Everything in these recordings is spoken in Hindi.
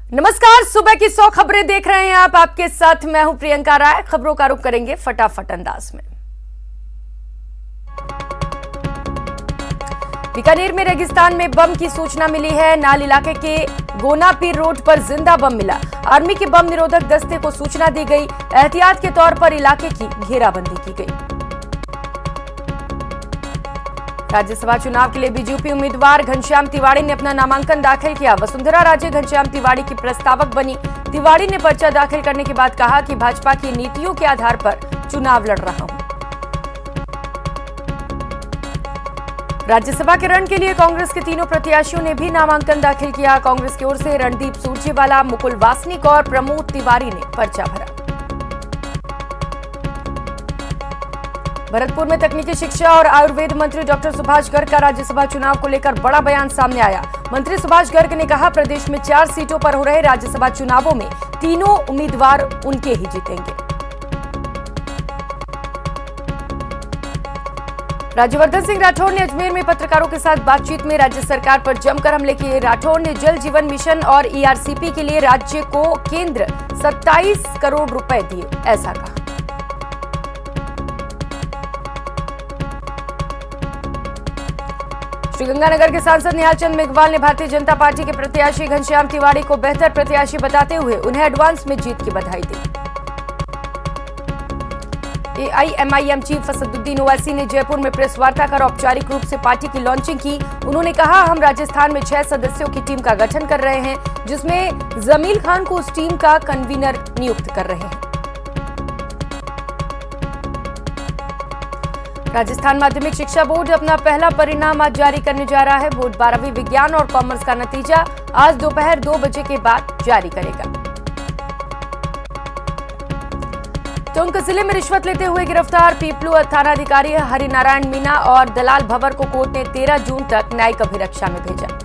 नमस्कार, सुबह की 100 खबरें देख रहे हैं आप। आपके साथ मैं हूं प्रियंका राय। खबरों का रुख करेंगे फटाफट अंदाज में। बीकानेर में रेगिस्तान में बम की सूचना मिली है। नाल इलाके के गोनापीर रोड पर जिंदा बम मिला। आर्मी के बम निरोधक दस्ते को सूचना दी गई। एहतियात के तौर पर इलाके की घेराबंदी की गई। राज्यसभा चुनाव के लिए बीजेपी उम्मीदवार घनश्याम तिवाड़ी ने अपना नामांकन दाखिल किया। वसुंधरा राजे घनश्याम तिवाड़ी की प्रस्तावक बनी। तिवाड़ी ने पर्चा दाखिल करने के बाद कहा कि भाजपा की नीतियों के आधार पर चुनाव लड़ रहा हूं। राज्यसभा के रण के लिए कांग्रेस के तीनों प्रत्याशियों ने भी नामांकन दाखिल किया। कांग्रेस की ओर से रणदीप सुरजेवाला, मुकुल वासनिक और प्रमोद तिवारी ने पर्चा भरा। भरतपुर में तकनीकी शिक्षा और आयुर्वेद मंत्री डॉक्टर सुभाष गर्ग का राज्यसभा चुनाव को लेकर बड़ा बयान सामने आया। मंत्री सुभाष गर्ग ने कहा, प्रदेश में 4 सीटों पर हो रहे राज्यसभा चुनावों में तीनों उम्मीदवार उनके ही जीतेंगे। राज्यवर्धन सिंह राठौड़ ने अजमेर में पत्रकारों के साथ बातचीत में राज्य सरकार पर जमकर हमले किए। राठौड़ ने जल जीवन मिशन और ईआरसीपी के लिए राज्य को केंद्र 27 करोड़ रुपए दिए, ऐसा कहा। श्रीगंगानगर के सांसद निहाल चंद मेघवाल ने भारतीय जनता पार्टी के प्रत्याशी घनश्याम तिवाड़ी को बेहतर प्रत्याशी बताते हुए उन्हें एडवांस में जीत की बधाई दी। एआईएमआईएम चीफ असदुद्दीन ओवैसी ने जयपुर में प्रेस वार्ता कर औपचारिक रूप से पार्टी की लॉन्चिंग की। उन्होंने कहा, हम राजस्थान में 6 सदस्यों की टीम का गठन कर रहे हैं, जिसमें जमील खान को उस टीम का कन्वीनर नियुक्त कर रहे हैं। राजस्थान माध्यमिक शिक्षा बोर्ड अपना पहला परिणाम आज जारी करने जा रहा है। बोर्ड 12वीं विज्ञान और कॉमर्स का नतीजा आज दोपहर 2 बजे के बाद जारी करेगा। टोंक जिले में रिश्वत लेते हुए गिरफ्तार पीपलू थानाधिकारी हरिनारायण मीना और दलाल भंवर को कोर्ट ने 13 जून तक न्यायिक अभिरक्षा में भेजा।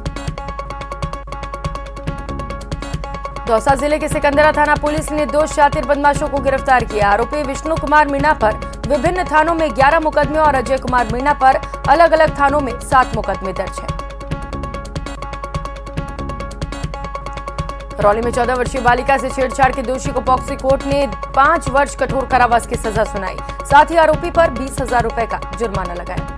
दौसा जिले के सिकंदरा थाना पुलिस ने 2 शातिर बदमाशों को गिरफ्तार किया। आरोपी विष्णु कुमार मीणा पर विभिन्न थानों में 11 मुकदमे और अजय कुमार मीणा पर अलग अलग थानों में 7 मुकदमे दर्ज हैं। करौली में 14 वर्षीय बालिका से छेड़छाड़ के दोषी को पॉक्सो कोर्ट ने 5 वर्ष कठोर कारावास की सजा सुनाई। साथ ही आरोपी पर 20,000 रुपए का जुर्माना लगाया।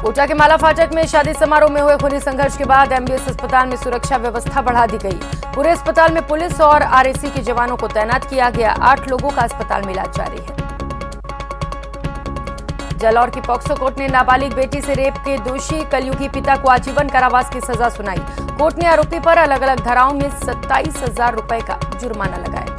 कोटा के माला फाटक में शादी समारोह में हुए खूनी संघर्ष के बाद एमबीएस अस्पताल में सुरक्षा व्यवस्था बढ़ा दी गई। पूरे अस्पताल में पुलिस और आरएसी के जवानों को तैनात किया गया। 8 लोगों का अस्पताल में इलाज जारी है। जालौर की पॉक्सो कोर्ट ने नाबालिग बेटी से रेप के दोषी कलयुगी पिता को आजीवन कारावास की सजा सुनाई। कोर्ट ने आरोपी पर अलग अलग धाराओं में 27,000 रुपए का जुर्माना लगाया।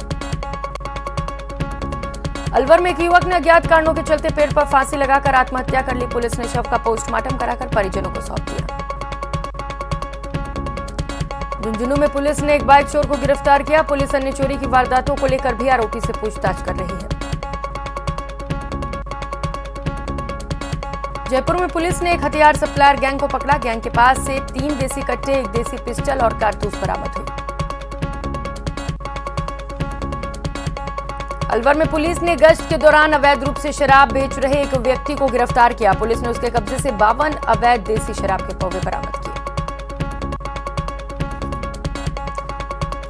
अलवर में एक युवक ने अज्ञात कारणों के चलते पेड़ पर फांसी लगाकर आत्महत्या कर ली। पुलिस ने शव का पोस्टमार्टम कराकर परिजनों को सौंप दिया। झुंझुनू में पुलिस ने एक बाइक चोर को गिरफ्तार किया। पुलिस अन्य चोरी की वारदातों को लेकर भी आरोपी से पूछताछ कर रही है। जयपुर में पुलिस ने एक हथियार सप्लायर गैंग को पकड़ा। गैंग के पास से 3 देसी कट्टे, 1 देसी पिस्टल और कारतूस बरामद हुई। अलवर में पुलिस ने गश्त के दौरान अवैध रूप से शराब बेच रहे एक व्यक्ति को गिरफ्तार किया। पुलिस ने उसके कब्जे से 52 अवैध देसी शराब के पौवे बरामद किए।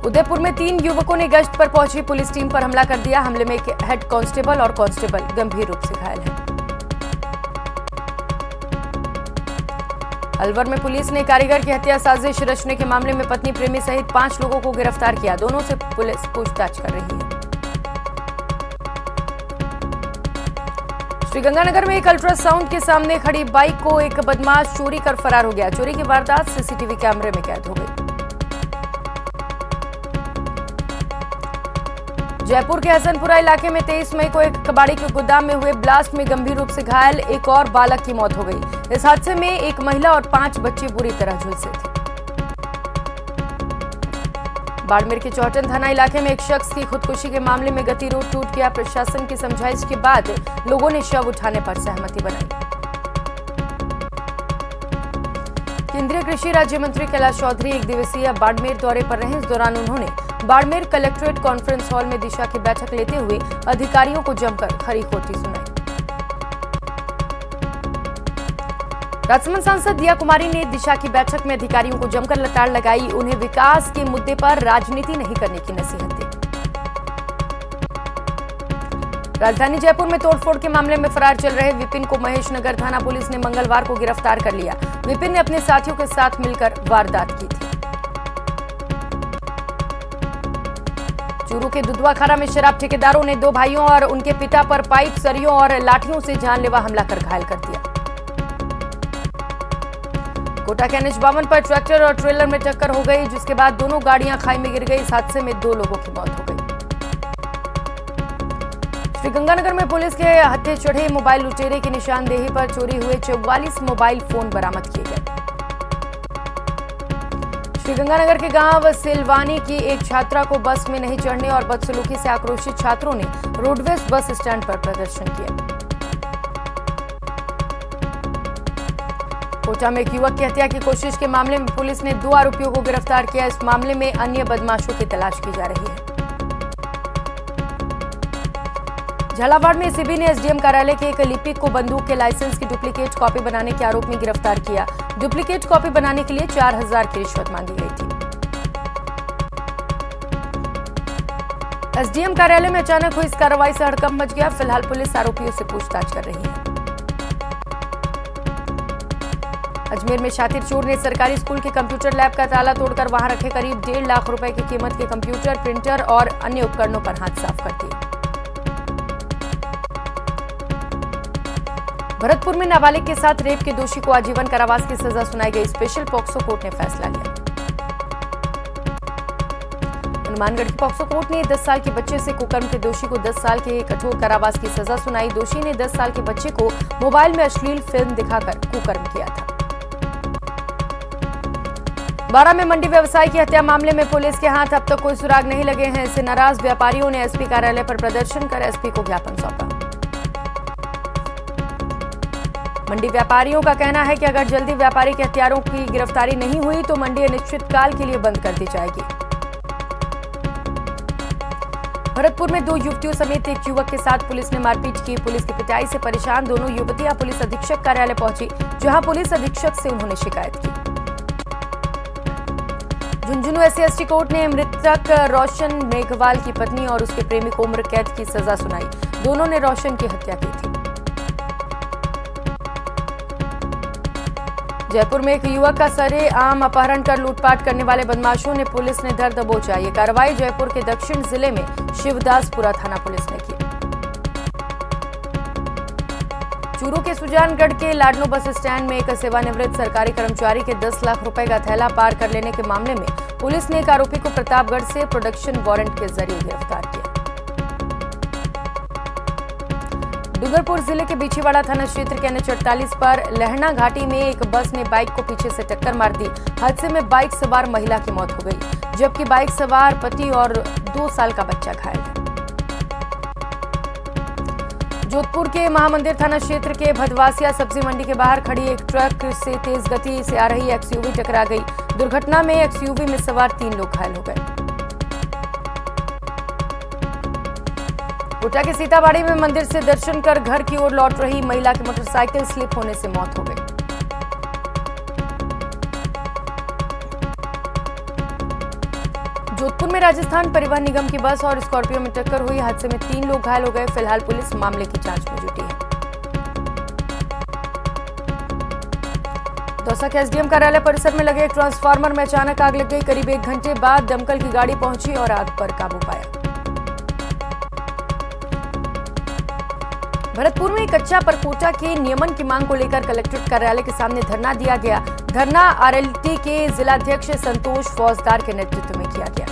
उदयपुर में 3 युवकों ने गश्त पर पहुंची पुलिस टीम पर हमला कर दिया। हमले में एक हेड कांस्टेबल और कांस्टेबल गंभीर रूप से घायल है। अलवर में पुलिस ने कारीगर की हत्या साजिश रचने के मामले में पत्नी प्रेमी सहित 5 लोगों को गिरफ्तार किया। दोनों से पुलिस पूछताछ कर रही है। श्रीगंगानगर में एक अल्ट्रासाउंड के सामने खड़ी बाइक को एक बदमाश चोरी कर फरार हो गया। चोरी की वारदात सीसीटीवी कैमरे में कैद हो गई। जयपुर के हसनपुरा इलाके में 23 मई को एक कबाड़ी के गोदाम में हुए ब्लास्ट में गंभीर रूप से घायल एक और बालक की मौत हो गई। इस हादसे में एक महिला और 5 बच्चे बुरी तरह झुलसे थे। बाड़मेर के चौहटन थाना इलाके में एक शख्स की खुदकुशी के मामले में गतिरोध टूट गया। प्रशासन की समझाइश के बाद लोगों ने शव उठाने पर सहमति बनाई। केंद्रीय कृषि राज्य मंत्री कैलाश चौधरी 1 दिवसीय बाड़मेर दौरे पर रहे। इस दौरान उन्होंने बाड़मेर कलेक्ट्रेट कॉन्फ्रेंस हॉल में दिशा की बैठक लेते हुए अधिकारियों को जमकर खरी खोटी सुनाई। राजसमंद सांसद दिया कुमारी ने दिशा की बैठक में अधिकारियों को जमकर लताड़ लगाई। उन्हें विकास के मुद्दे पर राजनीति नहीं करने की नसीहत दी। राजधानी जयपुर में तोड़फोड़ के मामले में फरार चल रहे विपिन को महेश नगर थाना पुलिस ने मंगलवार को गिरफ्तार कर लिया। विपिन ने अपने साथियों के साथ मिलकर वारदात की थी। चूरू के दुधवाखारा में शराब ठेकेदारों ने 2 भाइयों और उनके पिता पर पाइप, सरियों और लाठियों से जानलेवा हमला कर घायल कर दिया। कोटा के NH 52 पर ट्रैक्टर और ट्रेलर में टक्कर हो गई, जिसके बाद दोनों गाड़ियां खाई में गिर गई। इस हादसे में 2 लोगों की मौत हो गई। श्रीगंगानगर में पुलिस के हत्थे चढ़े मोबाइल लुटेरे की निशानदेही पर चोरी हुए 44 मोबाइल फोन बरामद किए गए। श्रीगंगानगर के गांव सिलवानी की एक छात्रा को बस में नहीं चढ़ने और बदसलूकी से आक्रोशित छात्रों ने रोडवेज बस स्टैंड पर प्रदर्शन किया। कोटा में एक युवक की हत्या की कोशिश के मामले में पुलिस ने 2 आरोपियों को गिरफ्तार किया। इस मामले में अन्य बदमाशों की तलाश की जा रही है। झालावाड़ में एसीबी ने एसडीएम कार्यालय के एक लिपिक को बंदूक के लाइसेंस की डुप्लीकेट कॉपी बनाने के आरोप में गिरफ्तार किया। डुप्लीकेट कॉपी बनाने के लिए 4000 की रिश्वत मांगी गई थी। एसडीएम कार्यालय में अचानक हुई इस कार्रवाई से हड़कंप मच गया। फिलहाल पुलिस आरोपियों से पूछताछ कर रही है। अजमेर में शातिर चोर ने सरकारी स्कूल के कंप्यूटर लैब का ताला तोड़कर वहां रखे करीब 1.5 लाख रुपए की कीमत के कंप्यूटर, प्रिंटर और अन्य उपकरणों पर हाथ साफ कर दिए। भरतपुर में नाबालिग के साथ रेप के दोषी को आजीवन कारावास की सजा सुनाई गई। स्पेशल पॉक्सो कोर्ट ने फैसला लिया। हनुमानगढ़ की पॉक्सो कोर्ट ने 10 साल के बच्चे से कुकर्म के दोषी को 10 साल के कठोर कारावास की सजा सुनाई। दोषी ने 10 साल के बच्चे को मोबाइल में अश्लील फिल्म दिखाकर कुकर्म किया था। बारा में मंडी व्यवसायी की हत्या मामले में पुलिस के हाथ अब तक कोई सुराग नहीं लगे हैं। इससे नाराज व्यापारियों ने एसपी कार्यालय पर प्रदर्शन कर एसपी को ज्ञापन सौंपा। मंडी व्यापारियों का कहना है कि अगर जल्दी व्यापारी के हत्यारों की गिरफ्तारी नहीं हुई तो मंडी अनिश्चितकाल के लिए बंद कर दी जाएगी। भरतपुर में 2 युवतियों समेत एक युवक के साथ पुलिस ने मारपीट की। पुलिस की पिटाई से परेशान दोनों युवतियां पुलिस अधीक्षक कार्यालय पहुंची, जहां पुलिस अधीक्षक से उन्होंने शिकायत की। झुंझुनू SC/ST कोर्ट ने मृतक रोशन मेघवाल की पत्नी और उसके प्रेमी को उम्र कैद की सजा सुनाई। दोनों ने रोशन की हत्या की थी। जयपुर में एक युवक का सरेआम अपहरण कर लूटपाट करने वाले बदमाशों ने पुलिस ने धर दबोचा। ये कार्रवाई जयपुर के दक्षिण जिले में शिवदासपुरा थाना पुलिस ने की। चूरू के सुजानगढ़ के लाडनो बस स्टैंड में एक सेवानिवृत्त सरकारी कर्मचारी के 10 लाख रुपए का थैला पार कर लेने के मामले में पुलिस ने एक आरोपी को प्रतापगढ़ से प्रोडक्शन वारंट के जरिए गिरफ्तार किया। डूंगरपुर जिले के बिछीवाड़ा थाना क्षेत्र के NH 48 पर लहना घाटी में एक बस ने बाइक को पीछे से टक्कर मार दी। हादसे में बाइक सवार महिला की मौत हो गई, जबकि बाइक सवार पति और 2 साल का बच्चा घायल है। जोधपुर के महामंदिर थाना क्षेत्र के भदवासिया सब्जी मंडी के बाहर खड़ी एक ट्रक से तेज गति से आ रही एक्सयूवी टकरा गई। दुर्घटना में एक्सयूवी में सवार 3 लोग घायल हो गए। कोटा के सीताबाड़ी में मंदिर से दर्शन कर घर की ओर लौट रही महिला की मोटरसाइकिल स्लिप होने से मौत हो गई। जोधपुर में राजस्थान परिवहन निगम की बस और स्कॉर्पियो में टक्कर हुई। हादसे में 3 लोग घायल हो गए। फिलहाल पुलिस मामले की जांच में जुटी है। दौसा के एसडीएम कार्यालय परिसर में लगे एक ट्रांसफार्मर में अचानक आग लग गई। करीब 1 घंटे बाद दमकल की गाड़ी पहुंची और आग पर काबू पाया। भरतपुर में कच्चा परकोटा के नियमन की मांग को लेकर कलेक्ट्रेट कार्यालय के सामने धरना दिया गया। धरना आरएलटी के जिलाध्यक्ष संतोष फौजदार के नेतृत्व में किया गया।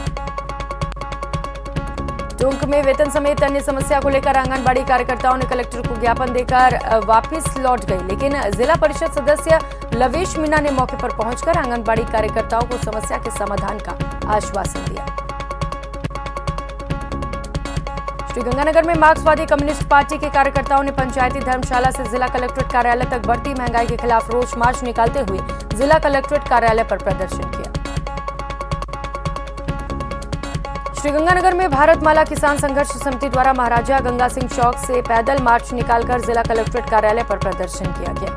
टोंक में वेतन समेत अन्य समस्या को लेकर आंगनबाड़ी कार्यकर्ताओं ने कलेक्टर को ज्ञापन देकर वापस लौट गए, लेकिन जिला परिषद सदस्य लवेश मीणा ने मौके पर पहुंचकर आंगनबाड़ी कार्यकर्ताओं को समस्या के समाधान का आश्वासन दिया। श्रीगंगानगर में मार्क्सवादी कम्युनिस्ट पार्टी के कार्यकर्ताओं ने पंचायती धर्मशाला से जिला कलेक्ट्रेट कार्यालय तक बढ़ती महंगाई के खिलाफ रोष मार्च निकालते हुए जिला कलेक्ट्रेट कार्यालय पर प्रदर्शन किया। श्रीगंगानगर में भारत माला किसान संघर्ष समिति द्वारा महाराजा गंगा सिंह चौक से पैदल मार्च निकालकर जिला कलेक्ट्रेट कार्यालय पर प्रदर्शन किया गया।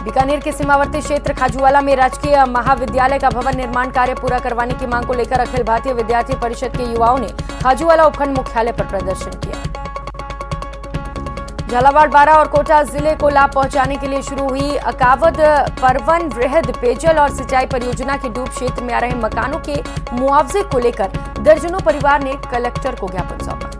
बीकानेर के सीमावर्ती क्षेत्र खाजूवाला में राजकीय महाविद्यालय का भवन निर्माण कार्य पूरा करवाने की मांग को लेकर अखिल भारतीय विद्यार्थी परिषद के युवाओं ने खाजूवाला उपखंड मुख्यालय पर प्रदर्शन किया। झालावाड़, बारां और कोटा जिले को लाभ पहुंचाने के लिए शुरू हुई अकावद परवन वृहद पेयजल और सिंचाई परियोजना के डूब क्षेत्र में आ रहे मकानों के मुआवजे को लेकर दर्जनों परिवार ने कलेक्टर को ज्ञापन सौंपा।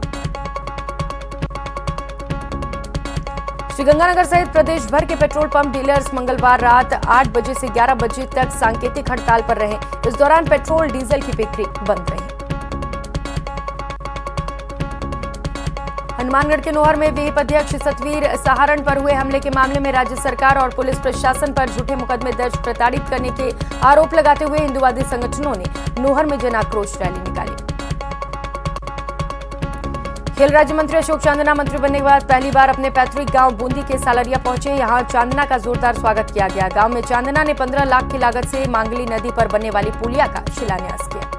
श्रीगंगानगर सहित प्रदेश भर के पेट्रोल पंप डीलर्स मंगलवार रात 8 बजे से 11 बजे तक सांकेतिक हड़ताल पर रहे। इस दौरान पेट्रोल डीजल की बिक्री बंद रही। हनुमानगढ़ के नोहर में विहिप अध्यक्ष सतवीर सहारण पर हुए हमले के मामले में राज्य सरकार और पुलिस प्रशासन पर झूठे मुकदमे दर्ज प्रताड़ित करने के आरोप लगाते हुए हिंदुवादी संगठनों ने नोहर में जन आक्रोश रैली निकाली। खेल राज्य मंत्री अशोक चांदना मंत्री बनने के बाद पहली बार अपने पैतृक गांव बूंदी के सालरिया पहुंचे। यहां चांदना का जोरदार स्वागत किया गया। गांव में चांदना ने 15 लाख की लागत से मांगली नदी पर बनने वाली पुलिया का शिलान्यास किया।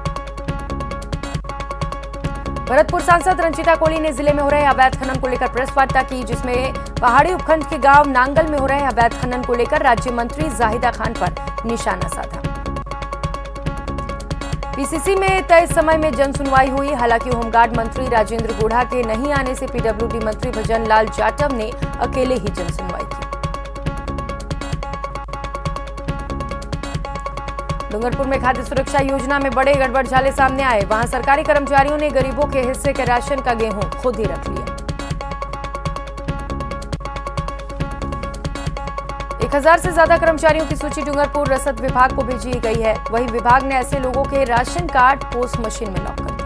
भरतपुर सांसद रंजीता कोली ने जिले में हो रहे अवैध खनन को लेकर प्रेस वार्ता की, जिसमें पहाड़ी उपखंड के गांव नांगल में हो रहे अवैध खनन को लेकर राज्य मंत्री जाहिदा खान पर निशाना साधा। पीसीसी में तय समय में जन सुनवाई हुई। हालांकि होमगार्ड मंत्री राजेंद्र गोढ़ा के नहीं आने से पीडब्ल्यूडी मंत्री भजन लाल जाटव ने अकेले ही जन सुनवाई की। डूंगरपुर में खाद्य सुरक्षा योजना में बड़े गड़बड़झाले सामने आए। वहां सरकारी कर्मचारियों ने गरीबों के हिस्से के राशन का गेहूं खुद ही रख लिया। 1000 से ज्यादा कर्मचारियों की सूची डूंगरपुर रसद विभाग को भेजी गई है। वहीं विभाग ने ऐसे लोगों के राशन कार्ड पोस्ट मशीन में लॉक कर दिए।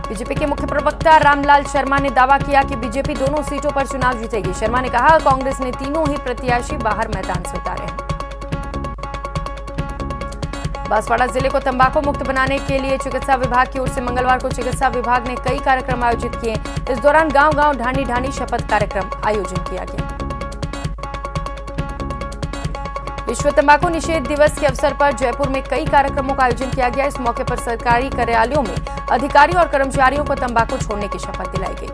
बीजेपी के मुख्य प्रवक्ता रामलाल शर्मा ने दावा किया कि बीजेपी दोनों सीटों पर चुनाव जीतेगी। शर्मा ने कहा, कांग्रेस ने तीनों ही प्रत्याशी बाहर मैदान से उतारे हैं। बांसवाड़ा जिले को तंबाकू मुक्त बनाने के लिए चिकित्सा विभाग की ओर से मंगलवार को चिकित्सा विभाग ने कई कार्यक्रम आयोजित किए। इस दौरान गांव-गांव ढाणी ढाणी शपथ कार्यक्रम आयोजन किया गया। विश्व तंबाकू निषेध दिवस के अवसर पर जयपुर में कई कार्यक्रमों का आयोजन किया गया। इस मौके पर सरकारी कार्यालयों में अधिकारियों और कर्मचारियों को तंबाकू छोड़ने की शपथ दिलाई गई।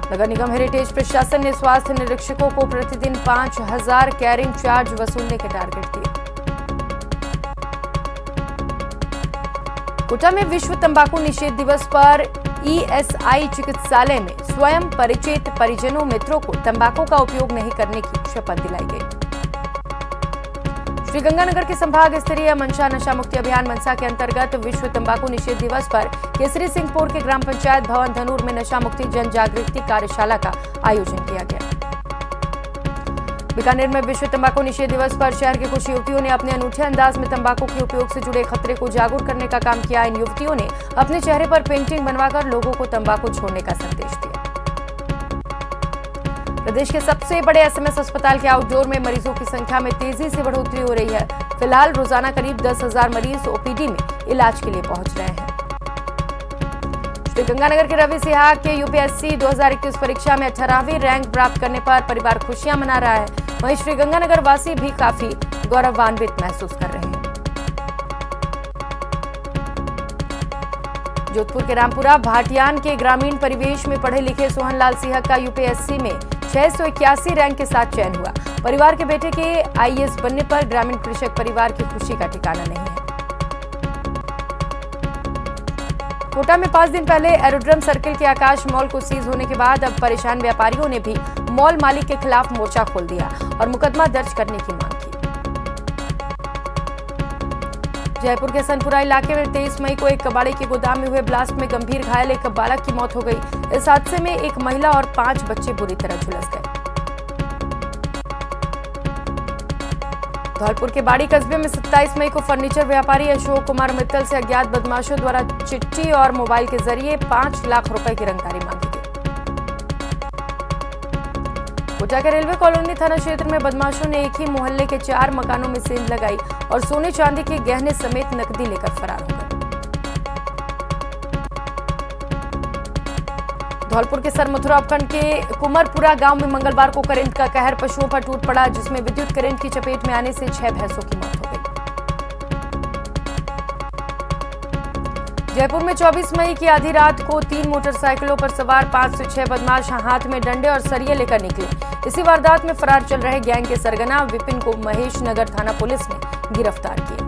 नगर निगम हेरिटेज प्रशासन ने स्वास्थ्य निरीक्षकों को प्रतिदिन 5000 कैरिंग चार्ज वसूलने के टारगेट दिए। कोटा में विश्व तंबाकू निषेध दिवस पर ईएसआई चिकित्सालय में स्वयं परिचित परिजनों मित्रों को तंबाकू का उपयोग नहीं करने की शपथ दिलाई गई। श्रीगंगानगर के संभाग स्तरीय मनसा नशा मुक्ति अभियान मनसा के अंतर्गत विश्व तंबाकू निषेध दिवस पर केसरी सिंहपुर के ग्राम पंचायत भवन धनूर में नशा मुक्ति जन जागृति कार्यशाला का आयोजन किया गया। बीकानेर में विश्व तंबाकू निषेध दिवस पर शहर के कुछ युवतियों ने अपने अनूठे अंदाज में तंबाकू के उपयोग से जुड़े खतरे को जागरूक करने का काम किया। इन युवतियों ने अपने चेहरे पर पेंटिंग बनवाकर लोगों को तंबाकू छोड़ने का संदेश दिया। प्रदेश के सबसे बड़े एसएमएस अस्पताल के आउटडोर में मरीजों की संख्या में तेजी से बढ़ोतरी हो रही है। फिलहाल रोजाना करीब 10,000 मरीज ओपीडी में इलाज के लिए पहुंच रहे हैं। श्रीगंगानगर के रवि सिहाग के यूपीएससी 2021 परीक्षा में 18वीं रैंक प्राप्त करने पर परिवार खुशियां मना रहा है। वहीं श्रीगंगानगर वासी भी काफी गौरवान्वित महसूस कर रहे हैं। जोधपुर के रामपुरा भाटियान के ग्रामीण परिवेश में पढ़े लिखे सोहनलाल सिंह का यूपीएससी में 681 रैंक के साथ चयन हुआ। परिवार के बेटे के आईएएस बनने पर ग्रामीण कृषक परिवार की खुशी का ठिकाना नहीं है। कोटा में 5 दिन पहले एरोड्रम सर्किल के आकाश मॉल को सीज होने के बाद अब परेशान व्यापारियों ने भी मॉल मालिक के खिलाफ मोर्चा खोल दिया और मुकदमा दर्ज करने की मांग की। जयपुर के सनपुरा इलाके में 23 मई को एक कबाड़ी के गोदाम में हुए ब्लास्ट में गंभीर घायल एक बालक की मौत हो गई। इस हादसे में एक महिला और 5 बच्चे बुरी तरह झुलस गए। धौलपुर के बाड़ी कस्बे में 27 मई को फर्नीचर व्यापारी अशोक कुमार मित्तल से अज्ञात बदमाशों द्वारा चिट्ठी और मोबाइल के जरिए 5 लाख रुपए की रंगदारी मांगी गई। कोटा के रेलवे कॉलोनी थाना क्षेत्र में बदमाशों ने एक ही मोहल्ले के 4 मकानों में सेंध लगाई और सोने चांदी के गहने समेत नकदी लेकर फरार हो गए। धौलपुर के सरमथुरा उपखंड के कुमरपुरा गांव में मंगलवार को करंट का कहर पशुओं पर टूट पड़ा, जिसमें विद्युत करंट की चपेट में आने से 6 भैंसों की मौत हो गई। जयपुर में 24 मई की आधी रात को 3 मोटरसाइकिलों पर सवार 5 से 6 बदमाश हाथ में डंडे और सरिये लेकर निकले। इसी वारदात में फरार चल रहे गैंग के सरगना विपिन को महेश नगर थाना पुलिस ने गिरफ्तार किया।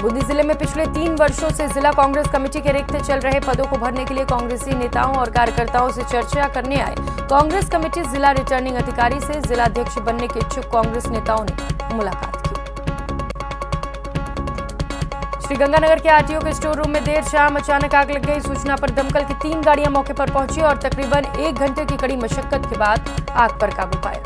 बूंदी जिले में पिछले 3 वर्षों से जिला कांग्रेस कमेटी के रिक्त चल रहे पदों को भरने के लिए कांग्रेसी नेताओं और कार्यकर्ताओं से चर्चा करने आए कांग्रेस कमेटी जिला रिटर्निंग अधिकारी से जिला अध्यक्ष बनने के इच्छुक कांग्रेस नेताओं ने मुलाकात की। श्रीगंगानगर के आरटीओ के स्टोर रूम में देर शाम अचानक आग लग गई। सूचना पर दमकल की 3 गाड़ियां मौके पर पहुंची और तकरीबन 1 घंटे की कड़ी मशक्कत के बाद आग पर काबू पाया।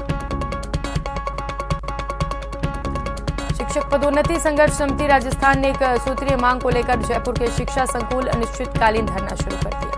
शिक्षक पदोन्नति संघर्ष समिति राजस्थान ने एक सूत्रीय मांग को लेकर जयपुर के शिक्षा संकुल अनिश्चितकालीन धरना शुरू कर दिया।